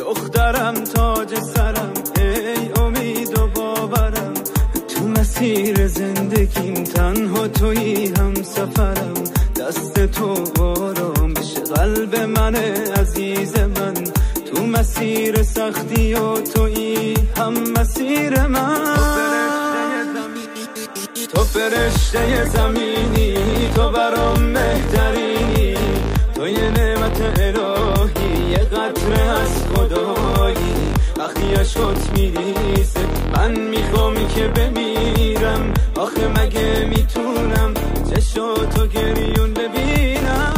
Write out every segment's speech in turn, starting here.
دخترم تاج سرم، ای امید و باورم، تو مسیر زندگیم تنها تویی هم سفرم. دست تو آرام بشه قلب من عزیز من، تو مسیر سختی و تویی هم مسیر من. تو فرشته زمینی، تو برام بهترینی، تو یه نعمت الهی، یه قطره از خدایی. وقتی عشقت میریزه من میخوام که بمیرم، آخه مگه میتونم چشاتو گریون ببینم.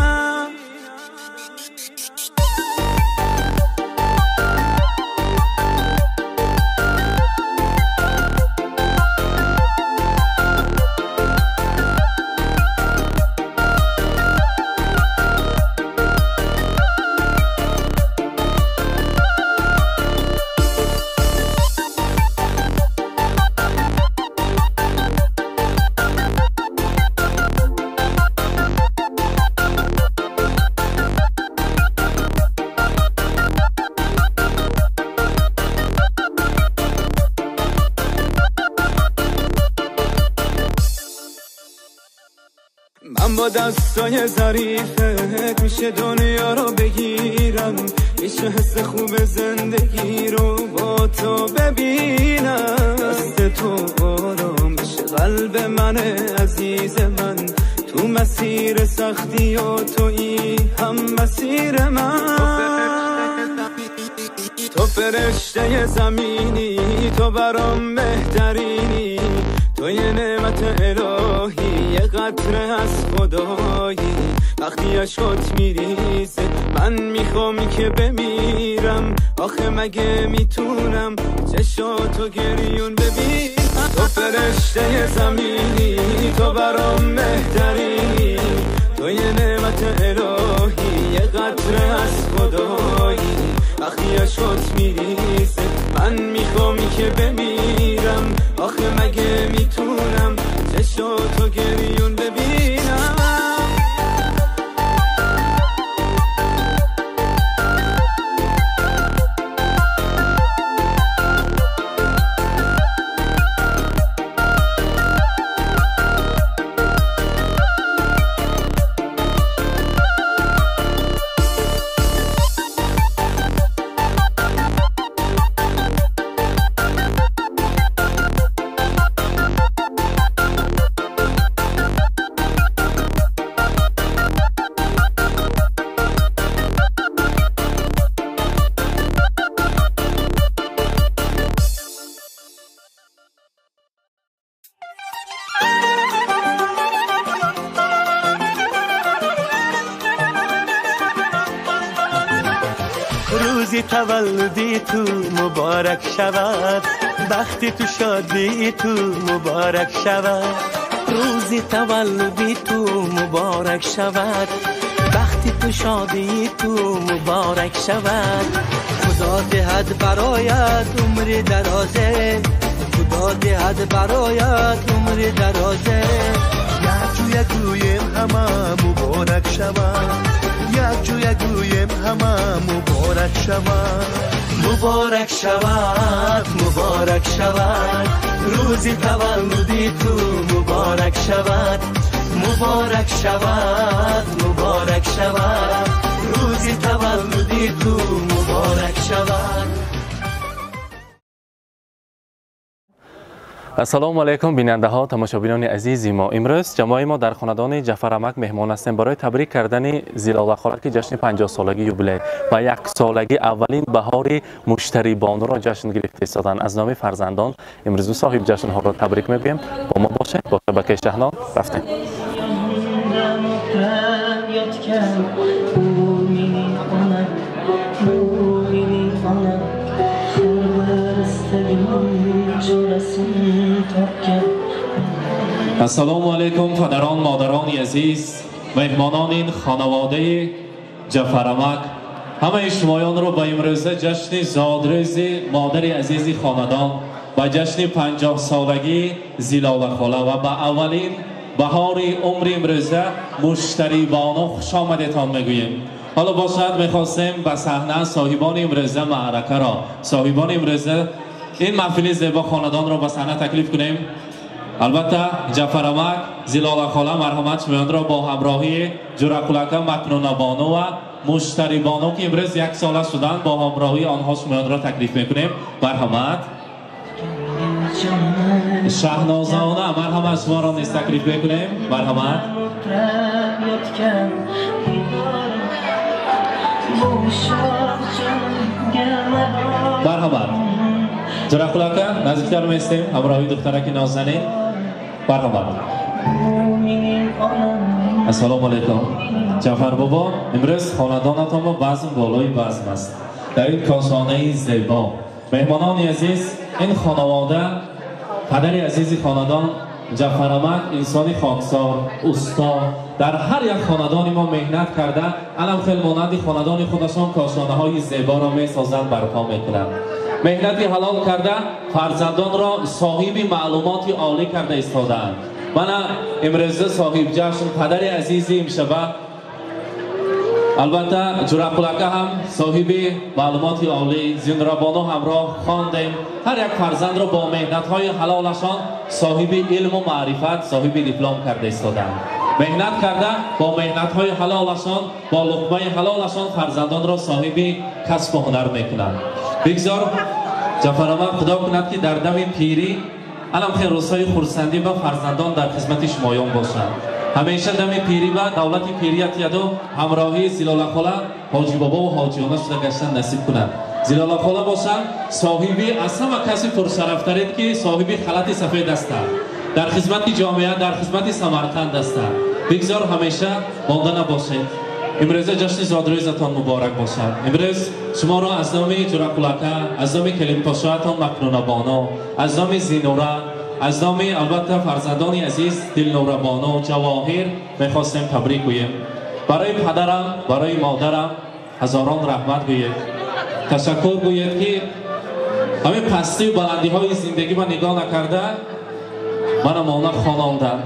من با دستای ظریفت میشه دنیا رو بگیرم، میشه حس خوب زندگی رو با تو ببینم. دست تو آرام بشه قلب من عزیز من، تو مسیر سختی و تویی هم مسیر من. تو فرشته زمینی، تو برام بهترینی، تو یه نعمت الهی، یه قطره از خدایی. وقتی عشقت میریزه من میخوام که بمیرم، آخه مگه میتونم چشاتو گریون ببینم. تو فرشته زمینی، تو برام بهترینی، تو یه نعمت الهی، یه قطره از خدایی. وقتی عشقت میریزه من میخوام که بمیرم، آخه مگه میتونم چشاتو گریون ببینم. روزی تولدی تو مبارک شود، وقتی تو شادی تو مبارک شود. روزی تولدی تو مبارک شود، وقتی تو شادی تو مبارک شود. خدا دهد برایت عمر درازه، خدا دهد برایت عمر درازه. یک جویم همه مبارک شود، یک جویم همه مبارک شود. مبارک شود، مبارک شود، روزی تولدی تو مبارک شود. مبارک شود، مبارک شود، روزی تولدی تو مبارک شود. السلام علیکم بیننده ها، تماشابینان عزیزی ما. امروز جماعت ما در خاندان جعفرامک مهمان هستیم برای تبریک کردن زیلاله خاله که جشن 50 سالگی یوبیله و 1 سالگی اولین بهار مشتری بانو را جشن گرفته ایستادند. از نام فرزندان امروز صاحب جشن ها را تبریک میگویم. با ما باشید، با شبکه شهنام رفتیم. السلام علیکم پدران، مادران عزیز، مهمانان این خانواده جعفرامک، همه شمایان رو به امروزه جشن زادروز مادر عزیزی خاندان و جشن 50 سالگی زیلاله خاله و به اولین بهار عمر امروزه مشتری بانو خوش آمدتان میگوییم. حالا باشد میخواستیم به صحنه صاحبان امروزه معرکه را، صاحبان امروزه این محفل زیبا خاندان را به صحنه تکلیف کنیم. البته جعفرامک، زلاله خاله مرحمت شمایان را با همراهی جرقلکه مکنونه بانو و مشتری بانو که امروز یک ساله شدند با همراهی آنها شمایان را تکلیف میکنیم. مرحمت شهنازانه مرحمت شما را نیز تکلیف میکنیم. مرحمت مرحمت جرقلکه نزدیکتر میستیم همراهی دخترک نازنین. مرحمت السلام علیکم جعفر بابا، امروز خاندانتان با بزم بالای بزم است. در این کاشانه زیبا مهمانان عزیز، این خانواده پدر عزیز خاندان جعفرامک انسانی خاکسار، استا در هر یک خاندانی ما مهنت کرده، علم خیل مانند خاندان خودشان کاشانه های زیبا را می سازند، برپا میکنند. مهنتی حلال کرده فرزندان را صاحب معلوماتی عالی کرده ایستادند. من امروز صاحب جشن پدر عزیزی امشبه، البته جرقلکه هم صاحب معلوماتی عالی، زندربانو همراه خواندیم. هر یک فرزند را با مهنت های حلالشان صاحب علم و معرفت، صاحب دیپلم کرده ایستادند. مهنت کرده با مهنت های حلالشان، با لقمه حلالشان فرزندان را صاحب کسب و هنر میکنند. بگذار جعفرامک خدا کند که در دم پیری علم خیر روزهای خرسندی و فرزندان در خدمت شمایان باشند. همیشه دم پیری و دولت پیریت یادو همراهی زلاله خاله، حاجی بابا و حاجیانه شده گشتن نصیب کنند. زلاله خاله باشند صاحبی از همه کسی پرشرفترید که صاحب خلط سفید است، در خدمت جامعه، در خدمت سمرقند است. بگذار همیشه مانده نباشید. امروز جشن زادروزتان مبارک باشد. امروز شما را از نام جرقلکه، از نام کلیم پاشایتان مکنونه بانو، از نام زینوره، از نام البته فرزندان عزیز دلنوره بانو، جواهر میخواستیم تبریک گوییم. برای پدرم، برای مادرم هزاران رحمت گویید، تشکر گویید که همین پستی و بلندی های زندگی من نگاه نکرده من مانه خواندن.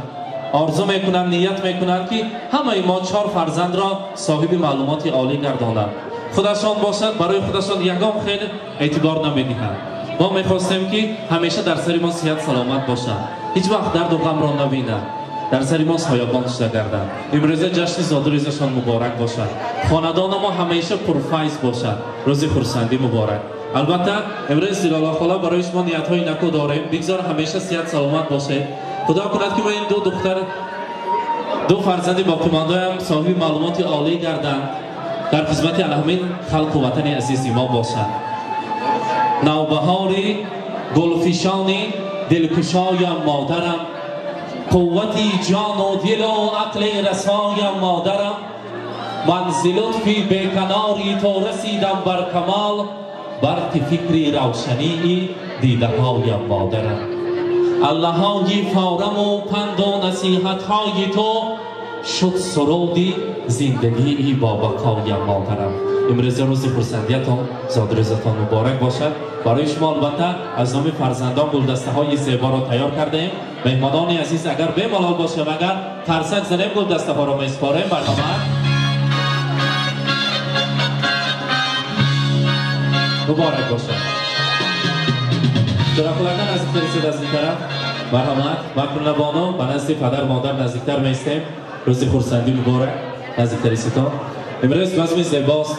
آرزو میکنن، نیت میکنن که همه ما 4 فرزند را صاحب معلومات عالی گردانند. خودشان باشد برای خودشان یگام خیلی اعتبار نمیدهند. ما میخواستیم که همیشه در سر ما صحت سلامت باشند، هیچ وقت درد و غم را نبینند، در سر ما سایبان شده گردند. امروز جشن زادروزشان مبارک باشد، خاندان ما همیشه پرفیض باشد، روز خرسندی مبارک. البته امروز زلاله خاله برای شما نیت های نکو داریم. بگذار همیشه صحت سلامت باشید. خدا کند که ما این دو دختر، دو فرزند باقیمانده هم صاحب معلومات عالی گردند، در خدمت همین خلق و وطن عزیز ما باشند. نوبهاری گلفشانی دلکشایم مادرم، قوتی جان و دل و عقل رسایم مادرم، منزل لطفی بیکناری تو رسیدم بر کمال، برق فکری روشنی دیده هایم مادرم. الله های فارم و پند و نصیحت های تو شد سرودی زندگی با بقای مادرم. امروز روز خرسندیتان زادروزتان مبارک باشد. برای شما البته از نام فرزندان گلدسته های زیبا را تیار کرده ایم. مهمانان عزیز اگر بمالال باشه مگر ترسک زنیم گلدسته ها را میسپاریم. برنامه مبارک باشد. جرقلکه نزدیکتر رسید از این طرف. مرحمت مکنونه بانو به نزد پدر مادر نزدیکتر میستیم. روز خرسندی مبارک نزدیکتر رسیدتان. امروز بزم زیباست.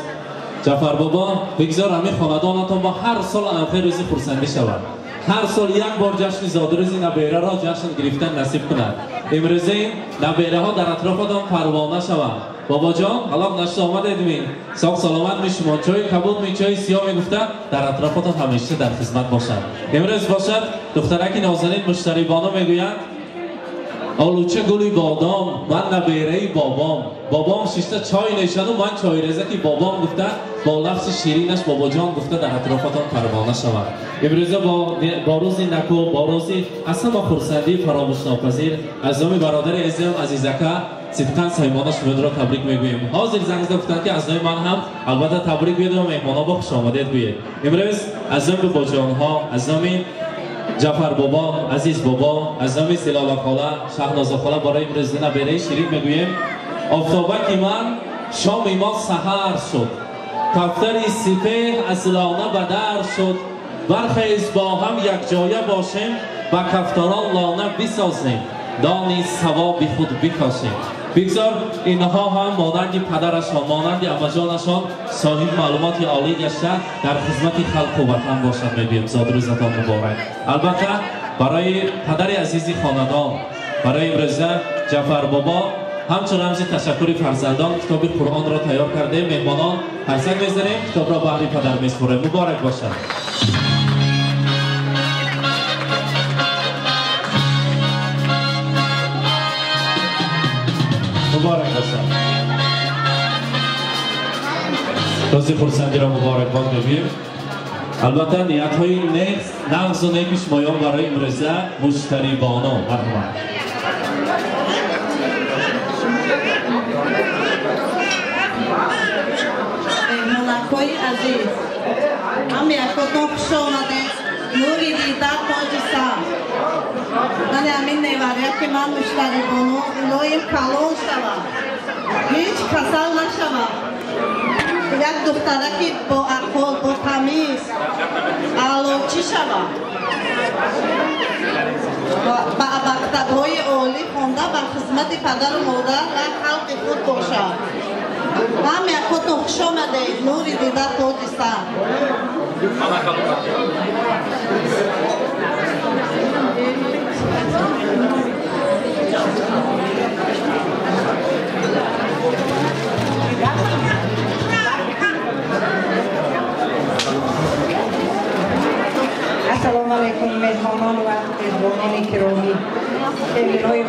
جعفر بابا بگذار همین خاندانتان با هر سال انخیر روز خرسندی شود. هر سال یک بار جشن زادروزی نبیره را جشن گرفتن نصیب کند. امروز این نبیره ها در اطرافتان پروانه شود. بابا جان حالا نشته آمده ادمین ساق سلامت می شما، چای کبود می چای سیاه می گفته در اطرافتان همیشه در خدمت باشند. امروز باشد دخترک نازنین مشتری بانو می گویند آلوچه گلی بادام من نبیره بابام، بابام شیشته چای نشد و من چای رزکی بابام گفته با لفظ شیرینش بابا جان گفته در اطرافتان پروانه شود. امروز با روزی نکو، با روزی اصلا با خرسندی فراموش ناپذیر از نام برادر عزیزم عزیزکه صدقاً صاحبانه شما را تبریک میگوییم. حاضر زنگ گفتند که از نام من هم البته تبریک بگید و مهمانا با خوش آمدید گویید. امروز از نام با جانها، از نام جعفر بابا، عزیز بابا، از نام زلاله خاله، شهناز خاله برای امروز نبیره شیرین میگوییم. آفتابک من شام ما سحر شد کفتر سپهر از لانه به در شد برخیز با هم یک جایه باشیم و کفتران لانه بسازیم دانی ثواب خود بکاشیم. بگذار اینها هم مانند پدرشان مانند اماجانشان صاحب معلومات عالی گشته در خدمت خلق و وطن باشد. میگویم زاد روزتان مبارک. البته برای پدر عزیزی خاندان برای امروزه جعفر بابا همچون رمز تشکر فرزندان کتاب قرآن را تیار کرده. مهمانان هرسک می‌ذاریم کتاب را به پدر می‌سپاریم. مبارک باشد. مبارک باشد. روزی خورسندی را مبارک باد میگویم. البته نیت های نغز و نیک شمایان برای امروزه مشتری بانو مرحبا. مهمانکای عزیز هم یکاتون خوش آمده نوری دیدر تاج سر من همین نیوریه که من مشتری بانو اینایم کلان شود هیچ کسل نشود یک دختره که با احوال با تمیز علوچی شود با مکتب‌های عالی خونده بر خدمت پدر و مادر و خلق خود باشد. هم یکاتون خوش آمده نوری دیده تاج سر. السلام علیکم مهمانان و میزبانان گرامی خیلی‌های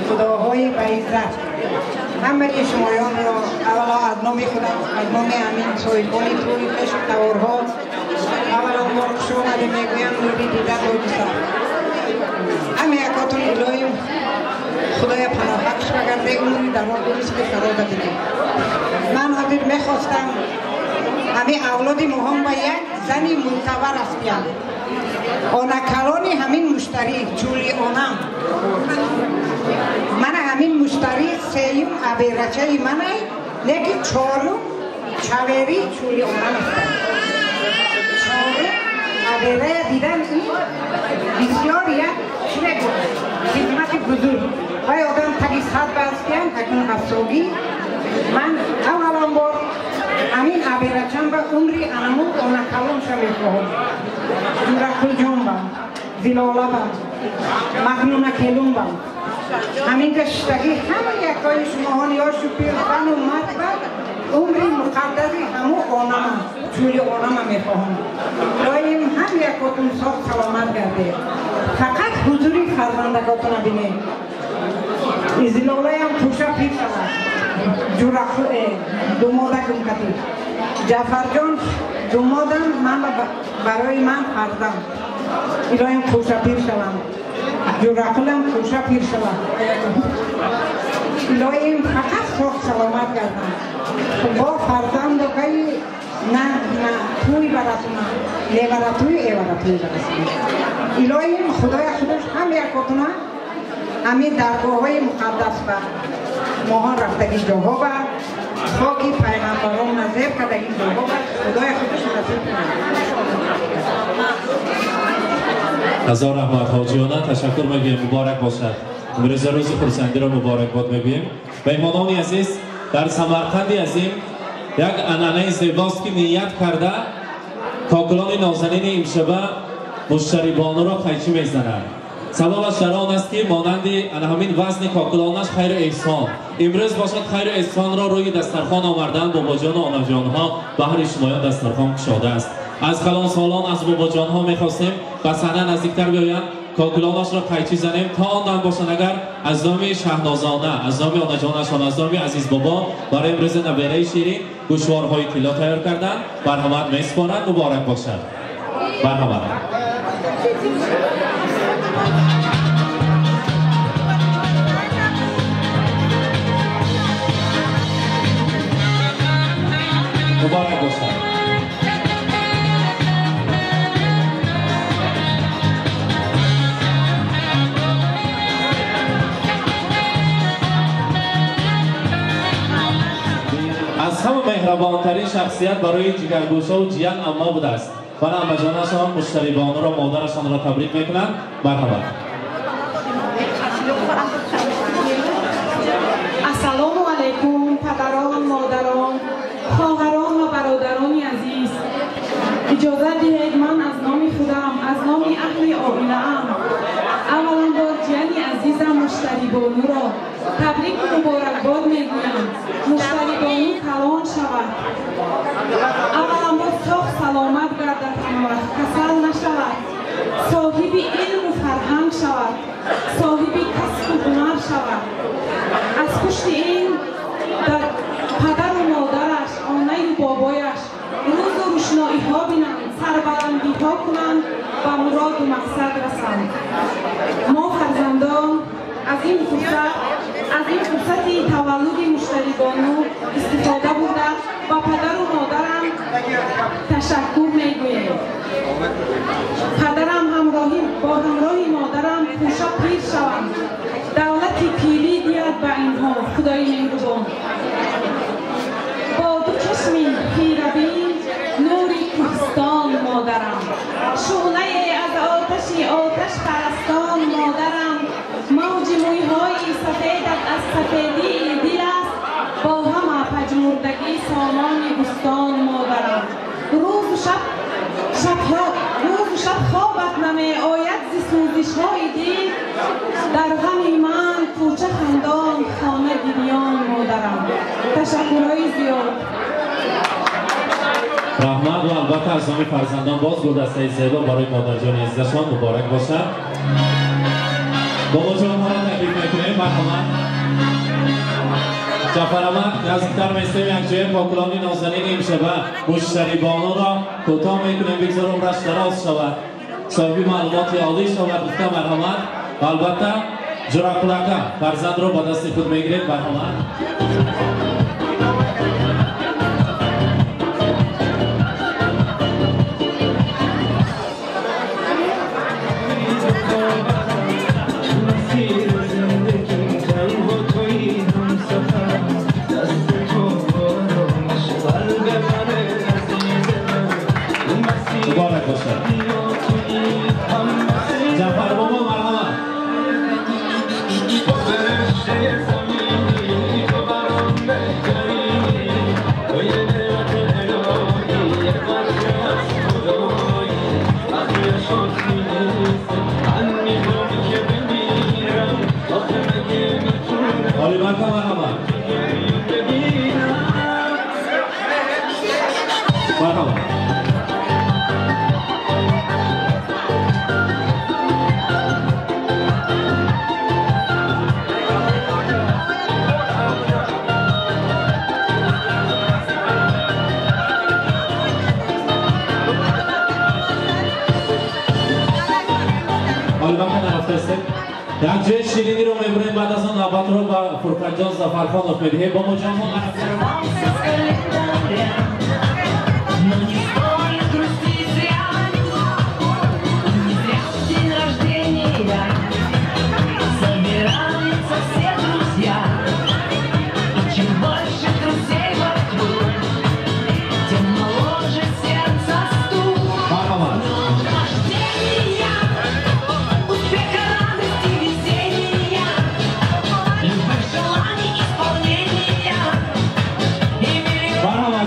خداهای با عزت همه شمایان را اولا از نام خودم از نام امین صاحبان طوری خشم تورها اولا ما خوش آمده میگویم نوری دیده تاج سر. همه یکاتون الهی خدای پناهبخش بگرده عمری در حال رزق فراغت بده. من حاضر میخواستم همه اولاد مهم و یک زنی معتبر است بیان آنکلانی همین مشتری چولی آنم من همین مشتری سیم عبیرچه من ای لیکن چارم چویری چولی آنم چارم عبیره دیدن این بسیار یک خدمت بزرگ های آدم تگی صد بستیم تکن افسوگی من اولان بار همین عبیرچم و عمری انمون آنکلان شمی خواهم جورکل جان بام زلاله بام مغنون کلون بام همین گشتگی همه یکای شماهان یا شپیرخان و مد بام عمری مقدری همو آنم چولی آنم میخواهم دایم هم یکاتون صاف سلامت گرده فقط حضوری فرزندگاتون بینید زلاله هم توشه پیر شود جورکل دوماده گمکتی جعفر جان دومادم من برای من فرزم ایلایم خوشه پیر شوم جورکلم خوشه پیر شوم ایلایم فقط خواه سلامت گردم با فرزم دو که نه توی براتونم نه براتوی ای براتوی برسیم ایلایم خدای خودش هم یکاتونم همین درگاه های مقدس بر ماهان رفتگی جاها بر خاکی پیغمبران نظر کرده این جاها بر خدای خودش نصیب کنه. هزار رحمت حاجیانه تشکر میگیم. مبارک باشد. امروز روز خورسندی را مبارک باد میگیم. مهمانان عزیز در سمرقند عظیم یک انانه زیباست که نیت کرده کاکلان نازنین امشبه مشتری بانو را قیچی میزنند. سببش در آن است که مانند همین وزن کاکلانش خیر احسان امروز باشد خیر احسان را روی دسترخوان آوردن بابا جان و آنا جان ها بهر شمایان دسترخوان کشاده است. از کلان سالان از بابا جان ها میخواستیم به صحنه نزدیکتر بیایند کاکلانش را قیچی زنیم تا آن دم باشند اگر از نام شهنازانه از نام آنا جانشان از نام عزیز بابا برای امروز نبیره شیرین گوشوارهای طلا تیار کردن مرحمت میسپارند. مبارک باشد. مرحمت. مبارک باشد. مهربانترین شخصیت برای جگرگوشا و جیان اما بوده است. بنا امجانشان مشتری بانو را مادرشان را تبریک میکنند. مرحبا. السلام علیکم پدران، مادران، خواهران و برادران عزیز. اجازه دهید من از نام خودم، از نام اهل عائله‌ام، اولا بار جیانی عزیزم مشتری بانو را تبریک و مبارکباد میگویم. مشتری بانو کلان شود، اولا بار ساخت سلامت گردد، کسل نشود، صاحب علم و فرهنگ شود، صاحب کسب و هنر شود. از پشت این در پدر و مادرش، آنه و بابایش روز و روشنایی ها بینند، سربلندی ها کنند و مراد و مقصد رسند. ما فرزندان از این فرصتی تولد مشتری بانو استفاده بوده و پدر و مادرم تشکر میگویم. پدرم با همراهی مادرم خوشا پیر شوند، دولتی پیری دید به اینها خدای مهربان. با دو چشمی خیربین نوری کوهستان مادرم، شعله از آتش پرستان مادرم، موج مویهای سفیدت از سفیدی دل است، با همه پژمردگی سامان بستان مادرم. روز و شب خوابت نمی آید ز سوزش های دل، در غم من کوچه خندان خانه گریان مادرم. تشکرهای زیاد. رحمت و البته از نام فرزندان باز گلدسته زیبا برای مادر جان عزیزشان مبارک باشد. بابا جان ها را تبریک میکنیم. مرحمت. جعفرآباد نزدیکتر میستیم یک جای با کلامی نازنین امشبه مشتری بانو را کوتاه میکنیم بگذارم رش دراز شود، صاحبی معلومات عالی شود. گفته مرحمت. و البته جرقلکه فرزند را با دست خود میگیرید. مرحمت. مبارک باشد. جعفر بابا مرحبا. علی مرکا مرحبا. مرحبا. یک جای شیرینی رو میبریم، بعد از آن نوبت رو با فرقتجان زفرخانوف میدهیم. با مجموع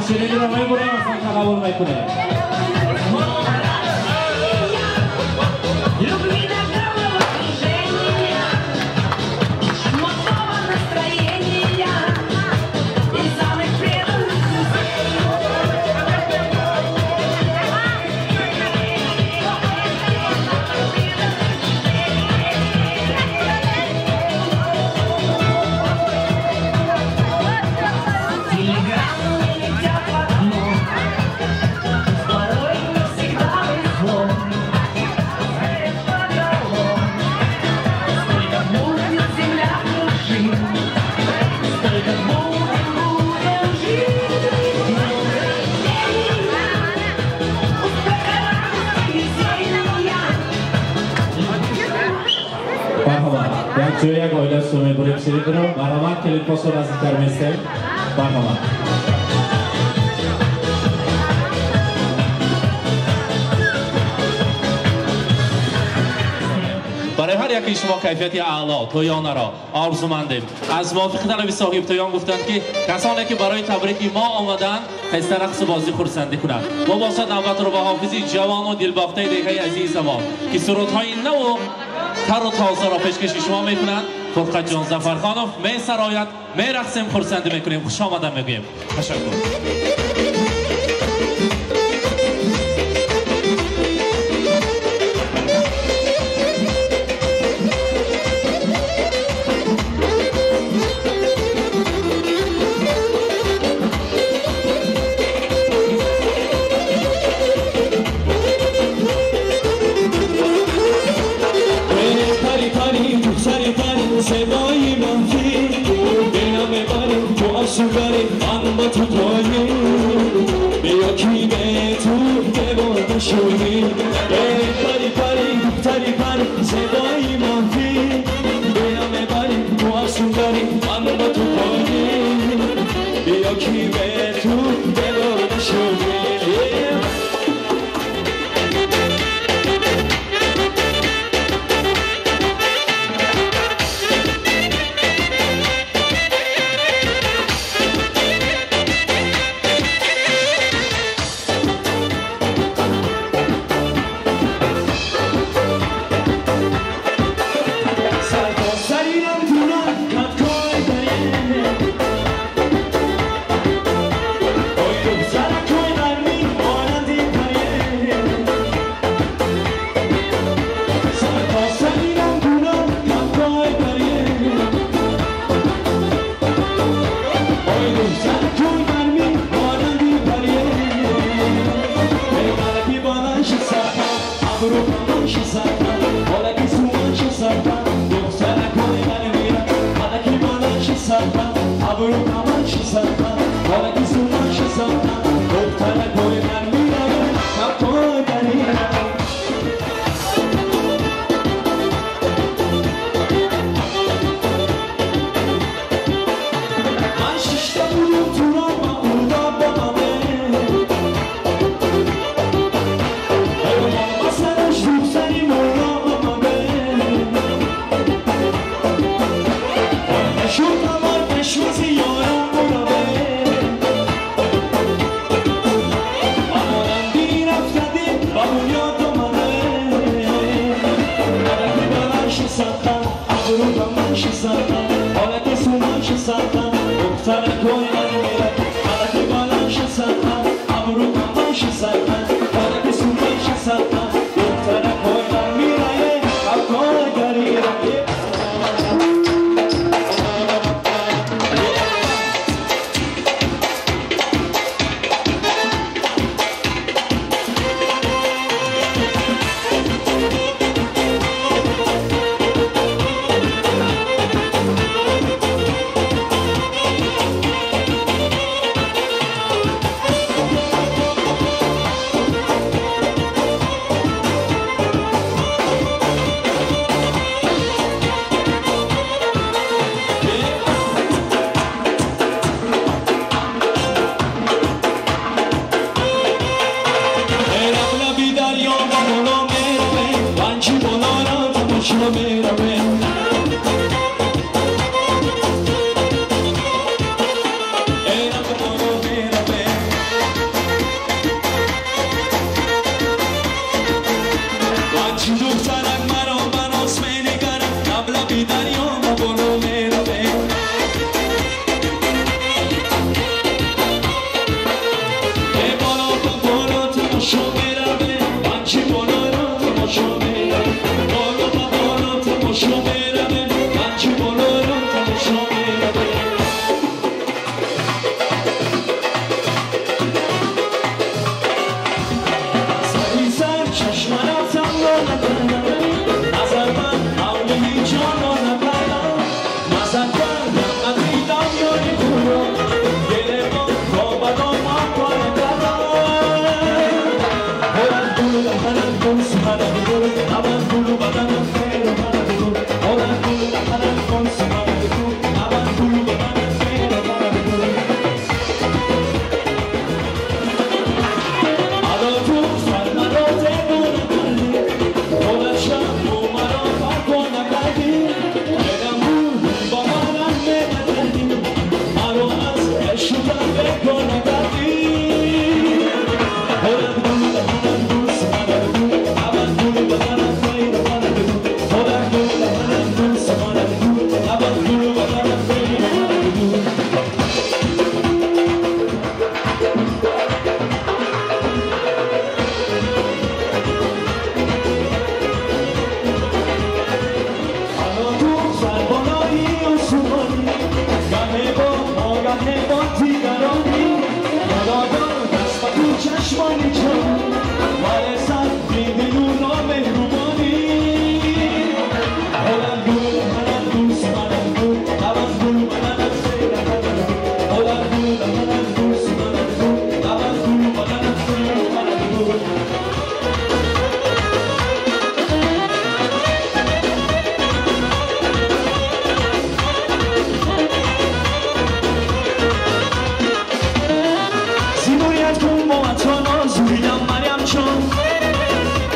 شیرینی رو میبریم از آن قبول میکنیم. یک جای یک آیله است رو میبریم شیرین رو. مرحمت کلید پاسو نزدیکتر میستیم. مرحمت. برای هر یکی شما کیفیت اعلا تویانه را آرزومندیم. از موافق طلبی صاحب تویان گفتند که کسانی که برای تبریک ما آمدند خسته رقص بازی خرسندی کنند. ما باشد نوبت رو به حافظی جوان و دلبافته دیگه عزیز ما که سرودهای نو و تر و تازه را پیشکش شما میکنند. فرقت جان ظفرخانوف می سرایت می رقصیم خرسندی میکنیم. خوش آمدن میگوییم. تشکر. سبایی منفی دلم ببریم تو آسوبری من با تو تویی بیا کی به تو ببرد شویی پری پری دختری پر سبایی منفی دلم ببریم تو آسوبری من با تو تویی بیا کی به تو ببرد شویی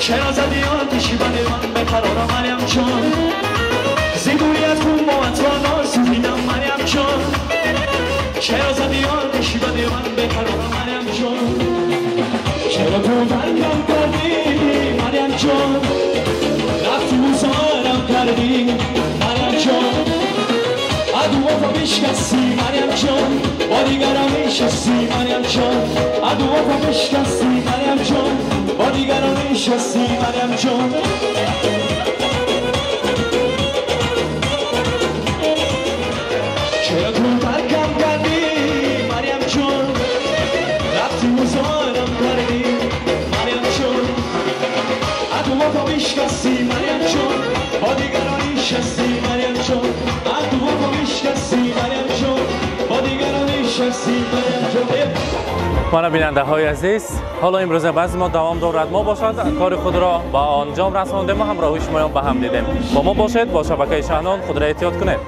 چرا زدی آتشی بد من به قرارم مریم جان زیدونیت کن با اتوانا سوزیدم مریم جان چرا زدی آتشی بد من به قرارم مریم جان چرا تو ترکم کردی مریم جان رفتی موزارم کردی مریم جان ادوها بشکستی مریم جان با دیگران نشستی مریم جان ادوها بشکستی مریم جان با دیگران نشستی مریم جان چرا تو ترکم کردی مریم جان رفتی موزارم کردی مریم جان ادوها بشکستی مریم جان با دیگران نشستی مریم جان ادوها بشکستی مریم جان با دیگران نشستی مریم جان. من بیننده های عزیز، حالا امروز بعضی ما دوام دارد ما باشد کار خود را با انجام رساندیم و همراه شما به هم دیدیم. با ما باشید، با شبکه شاهنامه خود را احتیاط کنید.